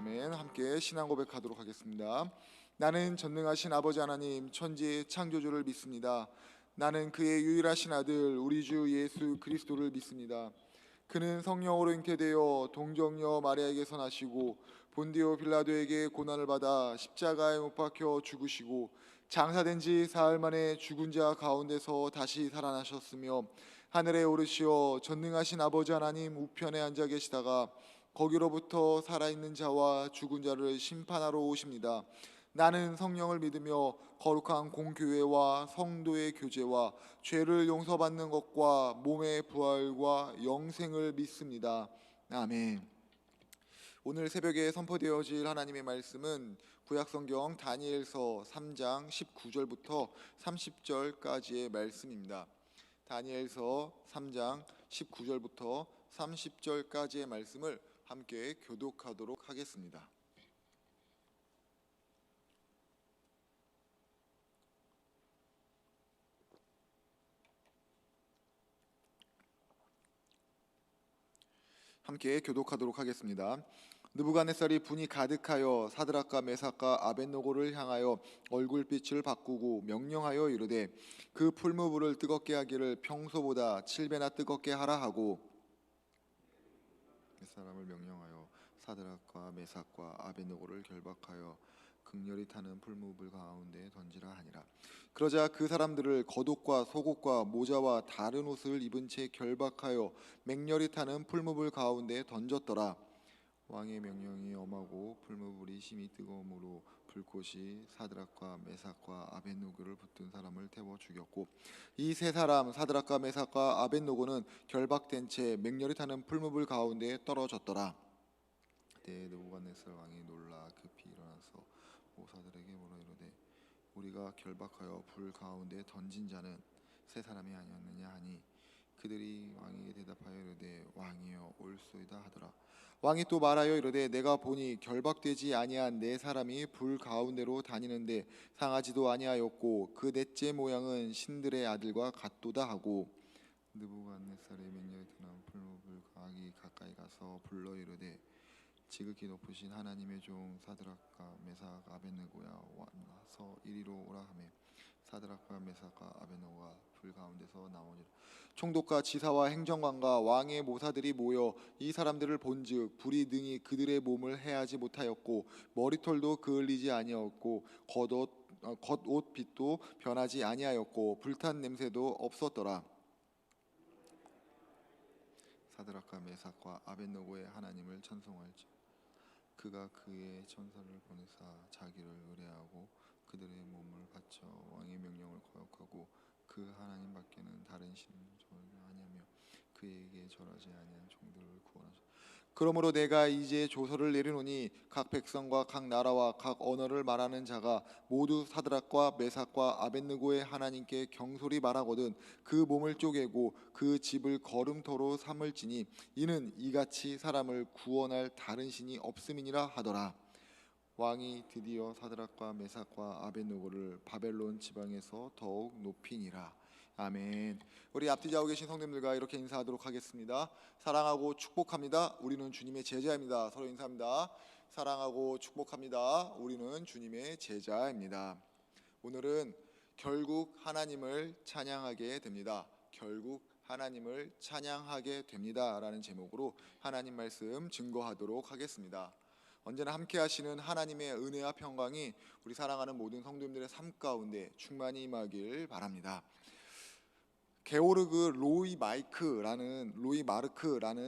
아멘. 함께 신앙 고백하도록 하겠습니다. 나는 전능하신 아버지 하나님 천지의 창조주를 믿습니다. 나는 그의 유일하신 아들 우리 주 예수 그리스도를 믿습니다. 그는 성령으로 잉태되어 동정녀 마리아에게서 나시고 본디오 빌라도에게 고난을 받아 십자가에 못 박혀 죽으시고 장사된 지 사흘 만에 죽은 자 가운데서 다시 살아나셨으며 하늘에 오르시어 전능하신 아버지 하나님 우편에 앉아 계시다가 거기로부터 살아있는 자와 죽은 자를 심판하러 오십니다. 나는 성령을 믿으며 거룩한 공교회와 성도의 교제와 죄를 용서받는 것과 몸의 부활과 영생을 믿습니다. 아멘. 오늘 새벽에 선포되어질 하나님의 말씀은 구약성경 다니엘서 3장 19절부터 30절까지의 말씀입니다. 다니엘서 3장 19절부터 30절까지의 말씀을 함께 교독하도록 하겠습니다. 함께 교독하도록 하겠습니다. 느부갓네살이 분이 가득하여 사드락과 메삭과 아벳노고를 향하여 얼굴빛을 바꾸고 명령하여 이르되 그 풀무불을 뜨겁게 하기를 평소보다 7배나 뜨겁게 하라 하고 그 사람을 명령하여 사드락과 메삭과 아벳노고를 결박하여 극렬히 타는 풀무불 가운데 던지라 하니라. 그러자 그 사람들을 겉옷과 속옷과 모자와 다른 옷을 입은 채 결박하여 맹렬히 타는 풀무불 가운데 던졌더라. 왕의 명령이 엄하고 풀무불이 심히 뜨거움으로 불꽃이 사드락과 메삭과 아벳노고를 붙든 사람을 태워 죽였고 이 세 사람 사드락과 메삭과 아벳노고는 결박된 채 맹렬히 타는 풀무불 가운데 떨어졌더라. 그때 느부갓네살 왕이 놀라 급히 일어나서 모사들에게 물어 이르되 우리가 결박하여 불 가운데 던진 자는 세 사람이 아니었느냐 하니 그들이 왕에게 대답하여 이르되 왕이여 옳소이다 하더라. 왕이 또 말하여 이르되 내가 보니 결박되지 아니한 네 사람이 불 가운데로 다니는데 상하지도 아니하였고 그 넷째 모양은 신들의 아들과 같도다 하고 느부갓네살의 맹렬히 타는 풀무불 가기 가까이 가서 불러 이르되 지극히 높으신 하나님의 종 사드락과 메삭 아벳느고야 와서 이리로 오라 하매 사드락과 메삭과 아벳느고가 불 가운데서 나오니라. 총독과 지사와 행정관과 왕의 모사들이 모여 이 사람들을 본즉 불이 능히 그들의 몸을 해하지 못하였고 머리털도 그을리지 아니하였고 겉옷 빛도 변하지 아니하였고 불탄 냄새도 없었더라. 사드락과 메삭과 아벳느고의 하나님을 찬송할지 그가 그의 천사를 보내사 자기를 의뢰하고 그들의 몸을 바쳐 왕의 명령을 거역하고 그 하나님 밖에는 다른 신을 전혀 아니하며 그에게 절하지 아니한 종들을 구원하소서. 그러므로 내가 이제 조서를 내리노니 각 백성과 각 나라와 각 언어를 말하는 자가 모두 사드락과 메삭과 아벳느고의 하나님께 경솔히 말하거든 그 몸을 쪼개고 그 집을 거름토로 삼을지니 이는 이같이 사람을 구원할 다른 신이 없음이니라 하더라. 왕이 드디어 사드락과 메삭과 아벳느고를 바벨론 지방에서 더욱 높이니라. 아멘. 우리 앞뒤 좌우 계신 성도님들과 이렇게 인사하도록 하겠습니다. 사랑하고 축복합니다. 우리는 주님의 제자입니다. 서로 인사합니다. 사랑하고 축복합니다. 우리는 주님의 제자입니다. 오늘은 결국 하나님을 찬양하게 됩니다. 결국 하나님을 찬양하게 됩니다 라는 제목으로 하나님 말씀 증거하도록 하겠습니다. 언제나 함께 하시는 하나님의 은혜와 평강이 우리 사랑하는 모든 성도님들의 삶 가운데 충만히 임하길 바랍니다. 게오르그 로이 마르크라는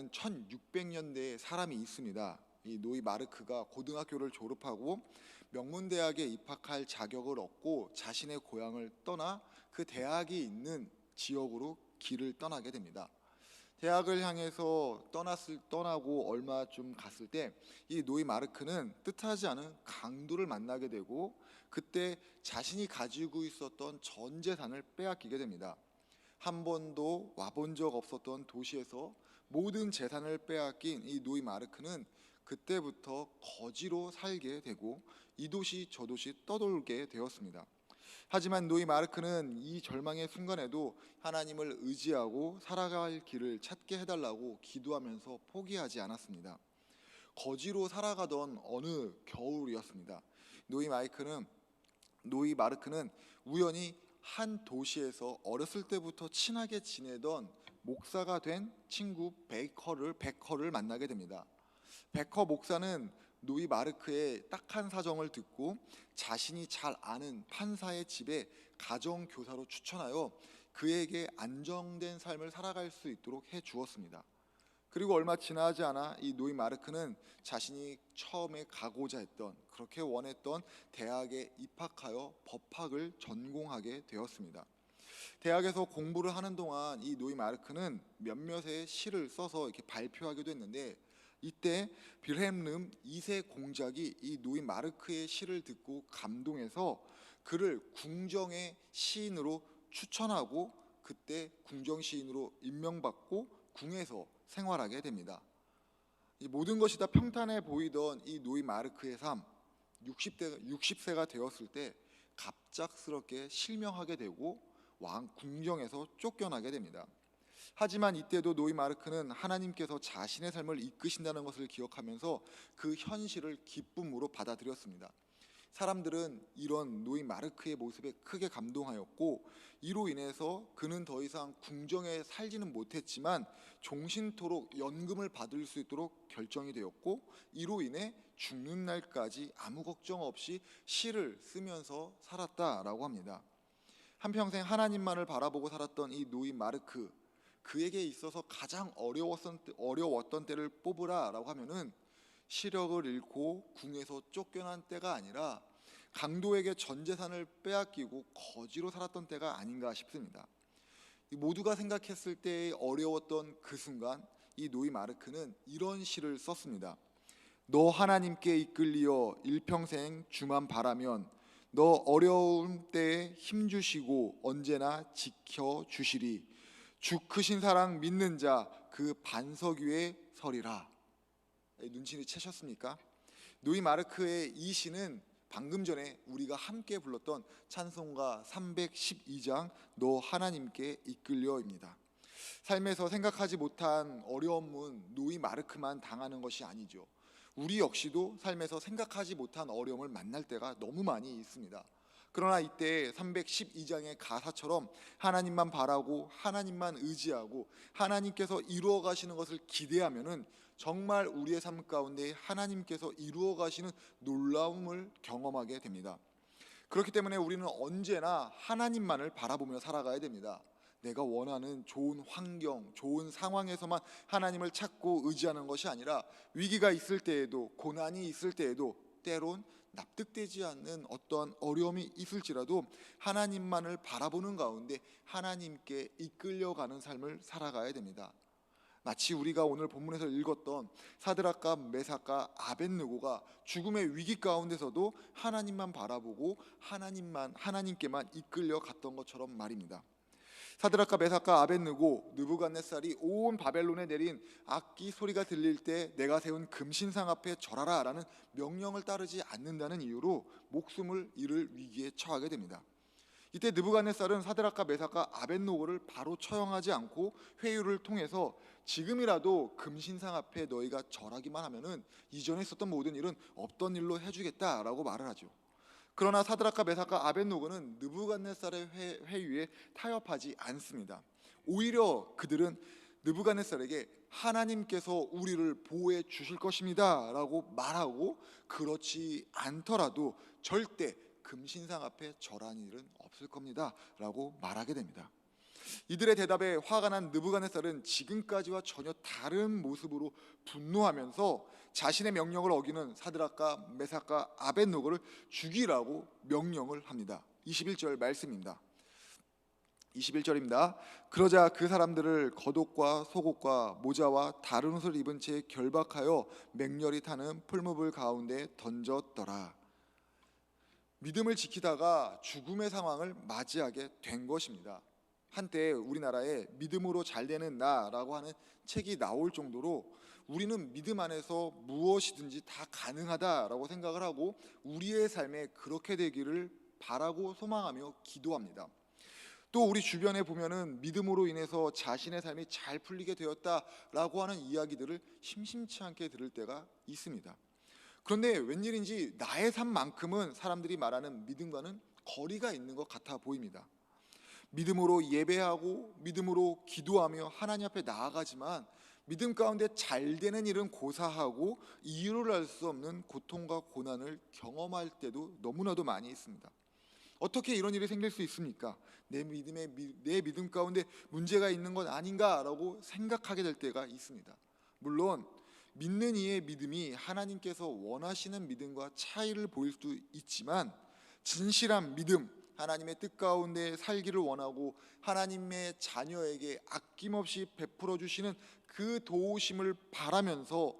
1600년대의 사람이 있습니다. 이 로이 마르크가 고등학교를 졸업하고 명문대학에 입학할 자격을 얻고 자신의 고향을 떠나 그 대학이 있는 지역으로 길을 떠나게 됩니다. 대학을 향해서 떠나고 얼마쯤 갔을 때 이 로이 마르크는 뜻하지 않은 강도를 만나게 되고 그때 자신이 가지고 있었던 전 재산을 빼앗기게 됩니다. 한 번도 와본 적 없었던 도시에서 모든 재산을 빼앗긴 이 로이 마르크는 그때부터 거지로 살게 되고 이 도시 저 도시 떠돌게 되었습니다. 하지만 로이 마르크는 이 절망의 순간에도 하나님을 의지하고 살아갈 길을 찾게 해달라고 기도하면서 포기하지 않았습니다. 거지로 살아가던 어느 겨울이었습니다. 노이 마르크는 우연히 한 도시에서 어렸을 때부터 친하게 지내던 목사가 된 친구 베커를 만나게 됩니다. 베커 목사는 노이 마르크의 딱한 사정을 듣고 자신이 잘 아는 판사의 집에 가정교사로 추천하여 그에게 안정된 삶을 살아갈 수 있도록 해 주었습니다. 그리고 얼마 지나지 않아 이 노이 마르크는 자신이 처음에 가고자 했던, 그렇게 원했던 대학에 입학하여 법학을 전공하게 되었습니다. 대학에서 공부를 하는 동안 이 노이 마르크는 몇몇의 시를 써서 이렇게 발표하기도 했는데, 이때 빌헬름 2세 공작이 이 노이 마르크의 시를 듣고 감동해서 그를 궁정의 시인으로 추천하고, 그때 궁정 시인으로 임명받고 궁에서 생활하게 됩니다. 이 모든 것이 다 평탄해 보이던 이 노이 마르크의 삶, 60세가 되었을 때 갑작스럽게 실명하게 되고 왕 궁정에서 쫓겨나게 됩니다. 하지만 이때도 노이 마르크는 하나님께서 자신의 삶을 이끄신다는 것을 기억하면서 그 현실을 기쁨으로 받아들였습니다. 사람들은 이런 노이 마르크의 모습에 크게 감동하였고, 이로 인해서 그는 더 이상 궁정에 살지는 못했지만 종신토록 연금을 받을 수 있도록 결정이 되었고, 이로 인해 죽는 날까지 아무 걱정 없이 시를 쓰면서 살았다라고 합니다. 한평생 하나님만을 바라보고 살았던 이 노이 마르크, 그에게 있어서 가장 어려웠던 때를 뽑으라라고 하면은 시력을 잃고 궁에서 쫓겨난 때가 아니라 강도에게 전 재산을 빼앗기고 거지로 살았던 때가 아닌가 싶습니다. 모두가 생각했을 때 어려웠던 그 순간, 이 노이 마르크는 이런 시를 썼습니다. 너 하나님께 이끌리어 일평생 주만 바라면 너 어려움 때에 힘주시고 언제나 지켜주시리. 주 크신 사랑 믿는 자 그 반석 위에 서리라. 눈치를 채셨습니까? 노이 마르크의 이 시는 방금 전에 우리가 함께 불렀던 찬송가 312장 너 하나님께 이끌려입니다. 삶에서 생각하지 못한 어려움은 노이 마르크만 당하는 것이 아니죠. 우리 역시도 삶에서 생각하지 못한 어려움을 만날 때가 너무 많이 있습니다. 그러나 이때 312장의 가사처럼 하나님만 바라고 하나님만 의지하고 하나님께서 이루어 가시는 것을 기대하면은 정말 우리의 삶 가운데 하나님께서 이루어 가시는 놀라움을 경험하게 됩니다. 그렇기 때문에 우리는 언제나 하나님만을 바라보며 살아가야 됩니다. 내가 원하는 좋은 환경, 좋은 상황에서만 하나님을 찾고 의지하는 것이 아니라 위기가 있을 때에도, 고난이 있을 때에도, 때론 납득되지 않는 어떠한 어려움이 있을지라도 하나님만을 바라보는 가운데 하나님께 이끌려가는 삶을 살아가야 됩니다. 마치 우리가 오늘 본문에서 읽었던 사드락과 메삭과 아벳느고가 죽음의 위기 가운데서도 하나님만 바라보고 하나님께만 이끌려 갔던 것처럼 말입니다. 사드락과 메삭과 아벳느고, 느부갓네살이 온 바벨론에 내린 악기 소리가 들릴 때 내가 세운 금신상 앞에 절하라 라는 명령을 따르지 않는다는 이유로 목숨을 잃을 위기에 처하게 됩니다. 이때 느부갓네살은 사드락과 메삭과 아벳느고를 바로 처형하지 않고 회유를 통해서 지금이라도 금신상 앞에 너희가 절하기만 하면은 이전에 있었던 모든 일은 없던 일로 해주겠다라고 말을 하죠. 그러나 사드락과 메삭과 아벳느고는 느부갓네살의 회유에 타협하지 않습니다. 오히려 그들은 느부갓네살에게 하나님께서 우리를 보호해 주실 것입니다 라고 말하고, 그렇지 않더라도 절대 금신상 앞에 절하는 일은 없을 겁니다 라고 말하게 됩니다. 이들의 대답에 화가 난 느부갓네살은 지금까지와 전혀 다른 모습으로 분노하면서 자신의 명령을 어기는 사드락과 메삭과 아벳느고를 죽이라고 명령을 합니다. 21절 말씀입니다. 21절입니다. 그러자 그 사람들을 겉옷과 속옷과 모자와 다른 옷을 입은 채 결박하여 맹렬히 타는 풀무불 가운데 던졌더라. 믿음을 지키다가 죽음의 상황을 맞이하게 된 것입니다. 한때 우리나라에 믿음으로 잘 되는 나라고 하는 책이 나올 정도로 우리는 믿음 안에서 무엇이든지 다 가능하다라고 생각을 하고 우리의 삶에 그렇게 되기를 바라고 소망하며 기도합니다. 또 우리 주변에 보면은 믿음으로 인해서 자신의 삶이 잘 풀리게 되었다라고 하는 이야기들을 심심치 않게 들을 때가 있습니다. 그런데 웬일인지 나의 삶만큼은 사람들이 말하는 믿음과는 거리가 있는 것 같아 보입니다. 믿음으로 예배하고 믿음으로 기도하며 하나님 앞에 나아가지만 믿음 가운데 잘 되는 일은 고사하고 이유를 알 수 없는 고통과 고난을 경험할 때도 너무나도 많이 있습니다. 어떻게 이런 일이 생길 수 있습니까? 내 믿음 가운데 문제가 있는 것 아닌가라고 생각하게 될 때가 있습니다. 물론 믿는 이의 믿음이 하나님께서 원하시는 믿음과 차이를 보일 수 있지만 진실한 믿음, 하나님의 뜻 가운데 살기를 원하고 하나님의 자녀에게 아낌없이 베풀어 주시는 그 도우심을 바라면서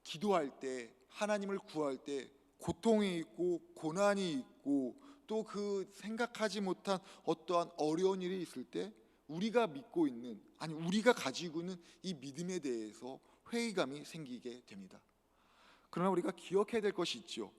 기도할 때, 하나님을 구할 때 고통이 있고 고난이 있고 또 그 생각하지 못한 어떠한 어려운 일이 있을 때 우리가 믿고 있는, 아니 우리가 가지고 있는 이 믿음에 대해서 회의감이 생기게 됩니다. 그러나 우리가 기억해야 될 것이 있죠.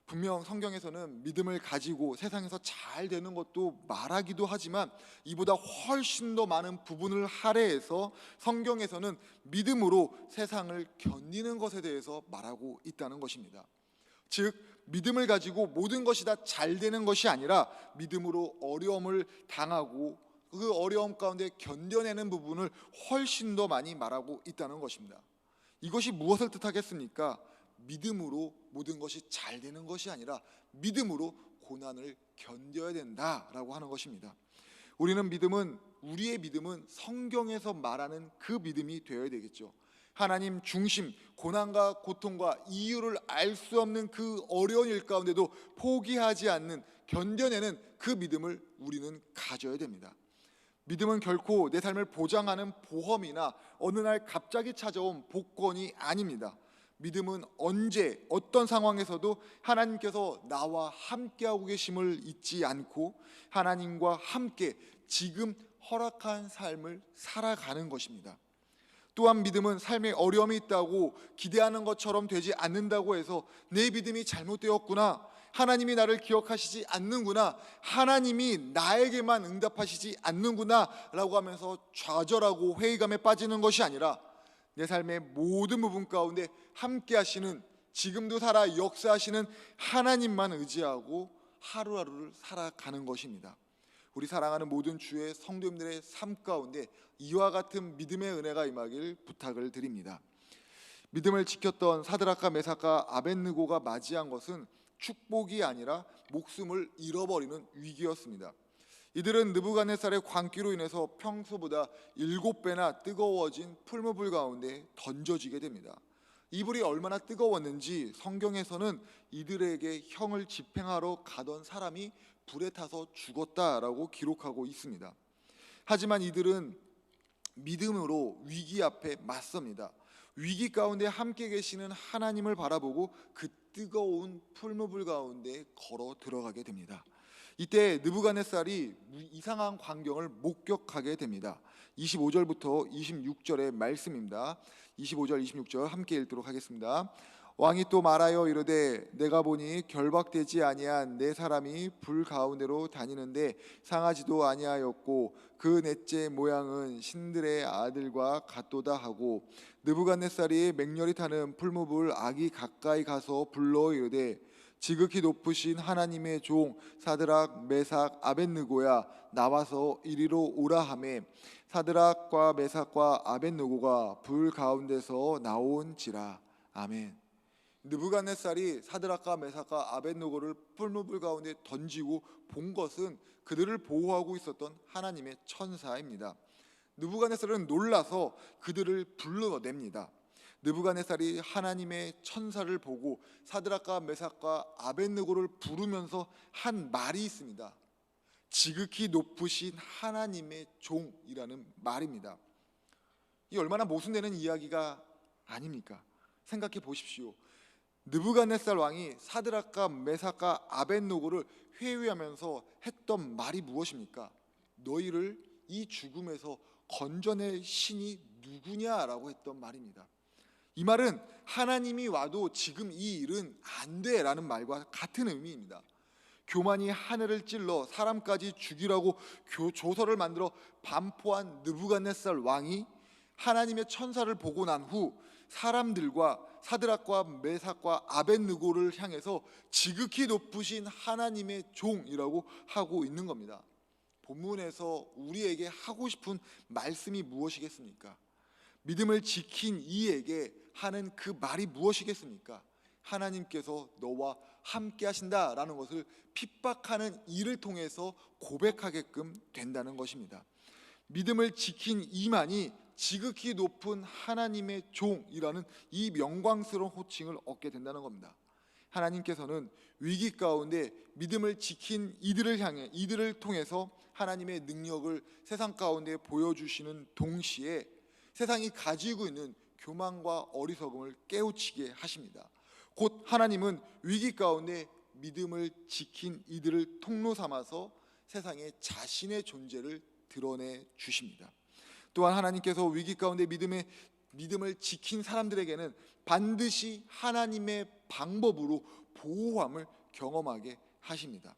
분명 성경에서는 믿음을 가지고 세상에서 잘 되는 것도 말하기도 하지만 이보다 훨씬 더 많은 부분을 할애해서 성경에서는 믿음으로 세상을 견디는 것에 대해서 말하고 있다는 것입니다. 즉 믿음을 가지고 모든 것이 다 잘 되는 것이 아니라 믿음으로 어려움을 당하고 그 어려움 가운데 견뎌내는 부분을 훨씬 더 많이 말하고 있다는 것입니다. 이것이 무엇을 뜻하겠습니까? 믿음으로 모든 것이 잘 되는 것이 아니라 믿음으로 고난을 견뎌야 된다라고 하는 것입니다. 우리의 믿음은 성경에서 말하는 그 믿음이 되어야 되겠죠. 하나님 중심, 고난과 고통과 이유를 알 수 없는 그 어려운 일 가운데도 포기하지 않는, 견뎌내는 그 믿음을 우리는 가져야 됩니다. 믿음은 결코 내 삶을 보장하는 보험이나 어느 날 갑자기 찾아온 복권이 아닙니다. 믿음은 언제 어떤 상황에서도 하나님께서 나와 함께하고 계심을 잊지 않고 하나님과 함께 지금 허락한 삶을 살아가는 것입니다. 또한 믿음은 삶에 어려움이 있다고 기대하는 것처럼 되지 않는다고 해서 내 믿음이 잘못되었구나, 하나님이 나를 기억하시지 않는구나, 하나님이 나에게만 응답하시지 않는구나 라고 하면서 좌절하고 회의감에 빠지는 것이 아니라 내 삶의 모든 부분 가운데 함께 하시는, 지금도 살아 역사하시는 하나님만 의지하고 하루하루를 살아가는 것입니다. 우리 사랑하는 모든 주의 성도님들의 삶 가운데 이와 같은 믿음의 은혜가 임하길 부탁을 드립니다. 믿음을 지켰던 사드락과 메삭과 아벳느고가 맞이한 것은 축복이 아니라 목숨을 잃어버리는 위기였습니다. 이들은 느부갓네살의 광기로 인해서 평소보다 7배나 뜨거워진 풀무불 가운데 던져지게 됩니다. 이 불이 얼마나 뜨거웠는지 성경에서는 이들에게 형을 집행하러 가던 사람이 불에 타서 죽었다라고 기록하고 있습니다. 하지만 이들은 믿음으로 위기 앞에 맞섭니다. 위기 가운데 함께 계시는 하나님을 바라보고 그 뜨거운 풀무불 가운데 걸어 들어가게 됩니다. 이때 느부갓네살이 이상한 광경을 목격하게 됩니다. 25절부터 26절의 말씀입니다. 25절 26절 함께 읽도록 하겠습니다. 왕이 또 말하여 이르되 내가 보니 결박되지 아니한 네 사람이 불 가운데로 다니는데 상하지도 아니하였고 그 넷째 모양은 신들의 아들과 같도다 하고 느부갓네살이 맹렬히 타는 풀무불 악이 가까이 가서 불러 이르되 지극히 높으신 하나님의 종 사드락 메삭 아벳느고야 나와서 이리로 오라 하매 사드락과 메삭과 아벳느고가 불 가운데서 나온지라. 아멘. 느부갓네살이 사드락과 메삭과 아벳느고를 풀무불 가운데 던지고 본 것은 그들을 보호하고 있었던 하나님의 천사입니다. 느부갓네살은 놀라서 그들을 불러냅니다. 느부갓네살이 하나님의 천사를 보고 사드락과 메삭과 아벳느고를 부르면서 한 말이 있습니다. 지극히 높으신 하나님의 종이라는 말입니다. 이 얼마나 모순되는 이야기가 아닙니까? 생각해 보십시오. 느부갓네살 왕이 사드락과 메삭과 아벳느고를 회유하면서 했던 말이 무엇입니까? 너희를 이 죽음에서 건져낼 신이 누구냐라고 했던 말입니다. 이 말은 하나님이 와도 지금 이 일은 안 돼라는 말과 같은 의미입니다. 교만이 하늘을 찔러 사람까지 죽이라고 조서를 만들어 반포한 느부갓네살 왕이 하나님의 천사를 보고 난 후 사람들과 사드락과 메삭과 아벳느고를 향해서 지극히 높으신 하나님의 종이라고 하고 있는 겁니다. 본문에서 우리에게 하고 싶은 말씀이 무엇이겠습니까? 믿음을 지킨 이에게 하는 그 말이 무엇이겠습니까? 하나님께서 너와 함께 하신다라는 것을 핍박하는 일을 통해서 고백하게끔 된다는 것입니다. 믿음을 지킨 이만이 지극히 높은 하나님의 종이라는 이 영광스러운 호칭을 얻게 된다는 겁니다. 하나님께서는 위기 가운데 믿음을 지킨 이들을 통해서 하나님의 능력을 세상 가운데 보여주시는 동시에 세상이 가지고 있는 교만과 어리석음을 깨우치게 하십니다. 곧 하나님은 위기 가운데 믿음을 지킨 이들을 통로 삼아서 세상에 자신의 존재를 드러내 주십니다. 또한 하나님께서 위기 가운데 믿음을 지킨 사람들에게는 반드시 하나님의 방법으로 보호함을 경험하게 하십니다.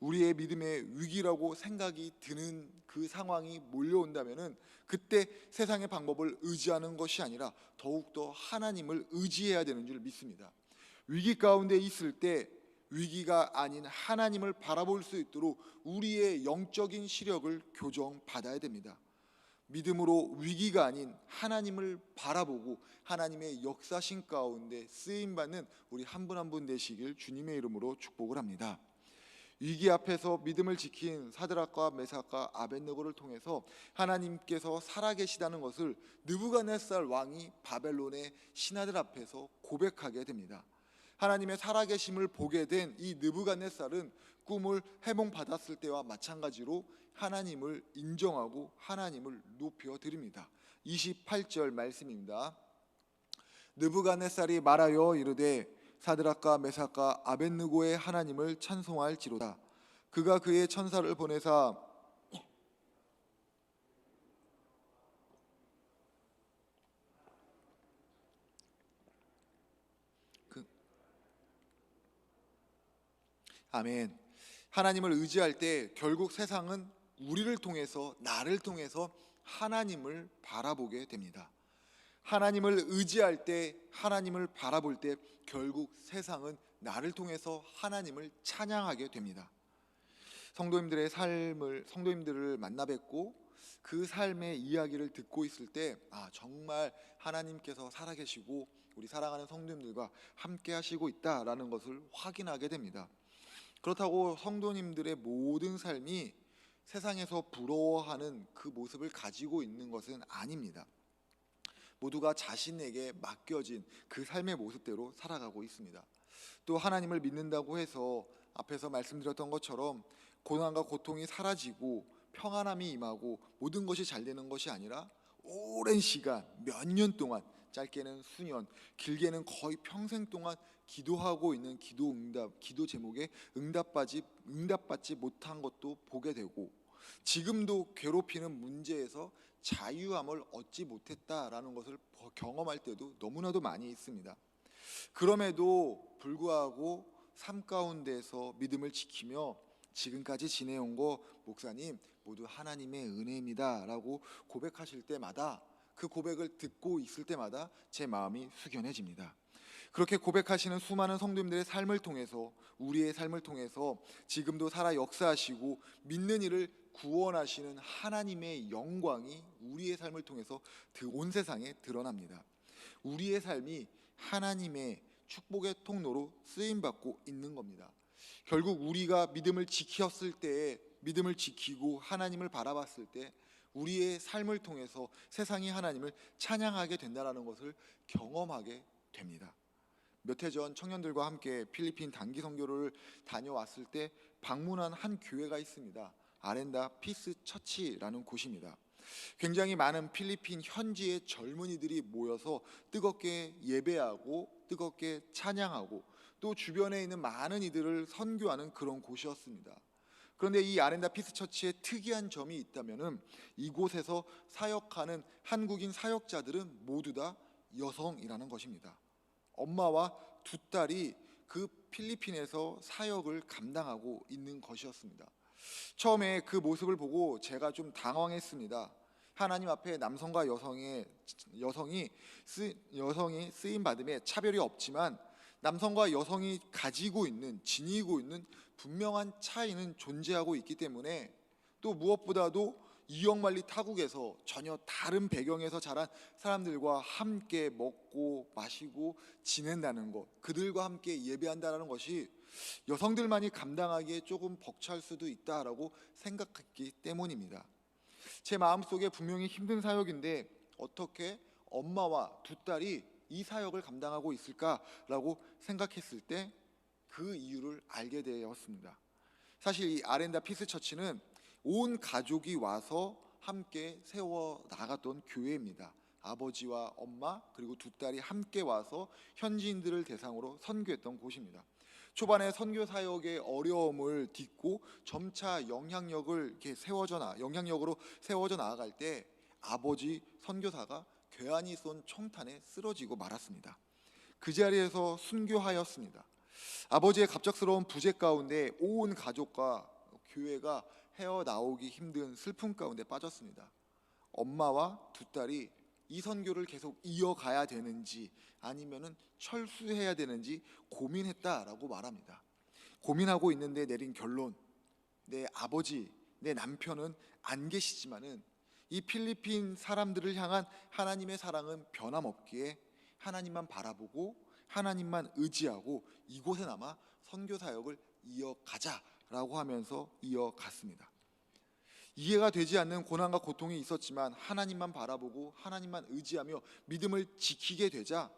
우리의 믿음의 위기라고 생각이 드는 그 상황이 몰려온다면은 그때 세상의 방법을 의지하는 것이 아니라 더욱더 하나님을 의지해야 되는 줄 믿습니다. 위기 가운데 있을 때 위기가 아닌 하나님을 바라볼 수 있도록 우리의 영적인 시력을 교정받아야 됩니다. 믿음으로 위기가 아닌 하나님을 바라보고 하나님의 역사신 가운데 쓰임받는 우리 한 분 한 분 되시길 주님의 이름으로 축복을 합니다. 위기 앞에서 믿음을 지킨 사드락과 메삭과 아벳느고를 통해서 하나님께서 살아계시다는 것을 느부갓네살 왕이 바벨론의 신하들 앞에서 고백하게 됩니다. 하나님의 살아계심을 보게 된 이 느부갓네살은 꿈을 해몽받았을 때와 마찬가지로 하나님을 인정하고 하나님을 높여 드립니다. 28절 말씀입니다. 느부갓네살이 말하여 이르되 사드락과 메삭과 아벳느고의 하나님을 찬송할지로다. 그가 그의 천사를 보내사 아멘. 하나님을 의지할 때 결국 세상은 우리를 통해서, 나를 통해서 하나님을 바라보게 됩니다. 하나님을 의지할 때, 하나님을 바라볼 때 결국 세상은 나를 통해서 하나님을 찬양하게 됩니다. 성도님들을 만나 뵙고 그 삶의 이야기를 듣고 있을 때 정말 하나님께서 살아계시고 우리 사랑하는 성도님들과 함께 하시고 있다라는 것을 확인하게 됩니다. 그렇다고 성도님들의 모든 삶이 세상에서 부러워하는 그 모습을 가지고 있는 것은 아닙니다. 모두가 자신에게 맡겨진 그 삶의 모습대로 살아가고 있습니다. 또 하나님을 믿는다고 해서 앞에서 말씀드렸던 것처럼 고난과 고통이 사라지고 평안함이 임하고 모든 것이 잘 되는 것이 아니라 오랜 시간, 몇 년 동안, 짧게는 수년, 길게는 거의 평생 동안 기도하고 있는 기도 제목에 응답받지 못한 것도 보게 되고, 지금도 괴롭히는 문제에서 자유함을 얻지 못했다라는 것을 경험할 때도 너무나도 많이 있습니다. 그럼에도 불구하고 삶 가운데서 믿음을 지키며 지금까지 지내온 거 목사님 모두 하나님의 은혜입니다 라고 고백하실 때마다, 그 고백을 듣고 있을 때마다 제 마음이 숙연해집니다. 그렇게 고백하시는 수많은 성도님들의 삶을 통해서, 우리의 삶을 통해서 지금도 살아 역사하시고 믿는 이를 구원하시는 하나님의 영광이 우리의 삶을 통해서 온 세상에 드러납니다. 우리의 삶이 하나님의 축복의 통로로 쓰임받고 있는 겁니다. 결국 우리가 믿음을 지켰을 때에, 믿음을 지키고 하나님을 바라봤을 때 우리의 삶을 통해서 세상이 하나님을 찬양하게 된다는 것을 경험하게 됩니다. 몇 해 전 청년들과 함께 필리핀 단기 선교를 다녀왔을 때 방문한 한 교회가 있습니다. 아렌다 피스 처치라는 곳입니다. 굉장히 많은 필리핀 현지의 젊은이들이 모여서 뜨겁게 예배하고 뜨겁게 찬양하고 또 주변에 있는 많은 이들을 선교하는 그런 곳이었습니다. 그런데 이 아렌다 피스 처치의 특이한 점이 있다면은 이곳에서 사역하는 한국인 사역자들은 모두 다 여성이라는 것입니다. 엄마와 두 딸이 그 필리핀에서 사역을 감당하고 있는 것이었습니다. 처음에 그 모습을 보고 제가 좀 당황했습니다. 하나님 앞에 남성과 여성이 쓰임 받음에 차별이 없지만 남성과 여성이 가지고 있는, 지니고 있는 분명한 차이는 존재하고 있기 때문에, 또 무엇보다도 이역만리 타국에서 전혀 다른 배경에서 자란 사람들과 함께 먹고 마시고 지낸다는 것, 그들과 함께 예배한다는 것이 여성들만이 감당하기에 조금 벅찰 수도 있다라고 생각했기 때문입니다. 제 마음속에 분명히 힘든 사역인데 어떻게 엄마와 두 딸이 이 사역을 감당하고 있을까라고 생각했을 때 그 이유를 알게 되었습니다. 사실 이 아렌다 피스 처치는 온 가족이 와서 함께 세워 나갔던 교회입니다. 아버지와 엄마 그리고 두 딸이 함께 와서 현지인들을 대상으로 선교했던 곳입니다. 초반에 선교 사역의 어려움을 딛고 점차 영향력으로 세워져 나아갈 때 아버지 선교사가 괴한이 쏜 총탄에 쓰러지고 말았습니다. 그 자리에서 순교하였습니다. 아버지의 갑작스러운 부재 가운데 온 가족과 교회가 헤어나오기 힘든 슬픔 가운데 빠졌습니다. 엄마와 두 딸이 이 선교를 계속 이어가야 되는지 아니면은 철수해야 되는지 고민했다라고 말합니다. 고민하고 있는데 내린 결론, 내 아버지, 내 남편은 안 계시지만은 이 필리핀 사람들을 향한 하나님의 사랑은 변함없기에 하나님만 바라보고 하나님만 의지하고 이곳에 남아 선교 사역을 이어가자라고 하면서 이어갔습니다. 이해가 되지 않는 고난과 고통이 있었지만 하나님만 바라보고 하나님만 의지하며 믿음을 지키게 되자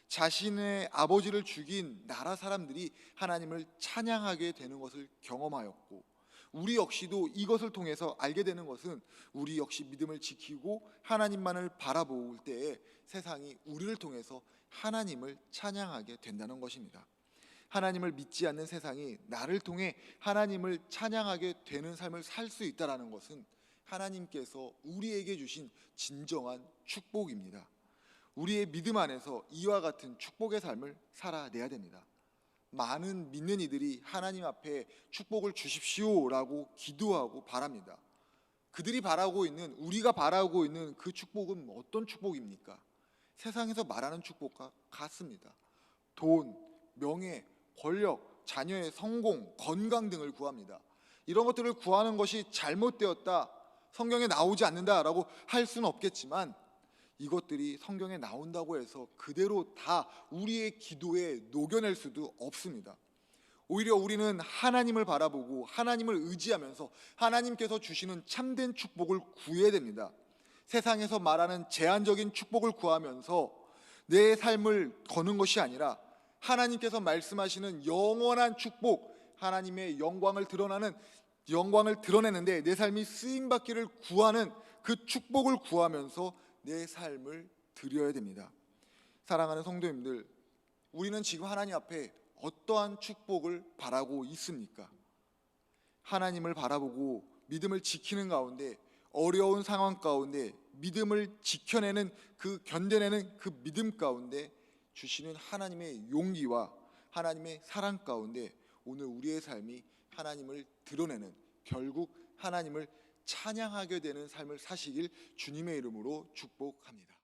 자신의 아버지를 죽인 나라 사람들이 하나님을 찬양하게 되는 것을 경험하였고, 우리 역시도 이것을 통해서 알게 되는 것은 우리 역시 믿음을 지키고 하나님만을 바라볼 때에 세상이 우리를 통해서 하나님을 찬양하게 된다는 것입니다. 하나님을 믿지 않는 세상이 나를 통해 하나님을 찬양하게 되는 삶을 살 수 있다는 것은 하나님께서 우리에게 주신 진정한 축복입니다. 우리의 믿음 안에서 이와 같은 축복의 삶을 살아내야 됩니다. 많은 믿는 이들이 하나님 앞에 축복을 주십시오라고 기도하고 바랍니다. 그들이 바라고 있는, 우리가 바라고 있는 그 축복은 어떤 축복입니까? 세상에서 말하는 축복과 같습니다. 돈, 명예, 권력, 자녀의 성공, 건강 등을 구합니다. 이런 것들을 구하는 것이 잘못되었다, 성경에 나오지 않는다라고 할 수는 없겠지만, 이것들이 성경에 나온다고 해서 그대로 다 우리의 기도에 녹여낼 수도 없습니다. 오히려 우리는 하나님을 바라보고 하나님을 의지하면서 하나님께서 주시는 참된 축복을 구해야 됩니다. 세상에서 말하는 제한적인 축복을 구하면서 내 삶을 거는 것이 아니라 하나님께서 말씀하시는 영원한 축복, 하나님의 영광을 드러내는데 내 삶이 쓰임받기를 구하는 그 축복을 구하면서 내 삶을 드려야 됩니다. 사랑하는 성도님들, 우리는 지금 하나님 앞에 어떠한 축복을 바라고 있습니까? 하나님을 바라보고 믿음을 지키는 가운데, 어려운 상황 가운데 믿음을 지켜내는 견뎌내는 그 믿음 가운데 주시는 하나님의 용기와 하나님의 사랑 가운데 오늘 우리의 삶이 하나님을 드러내는, 결국 하나님을 찬양하게 되는 삶을 사시길 주님의 이름으로 축복합니다.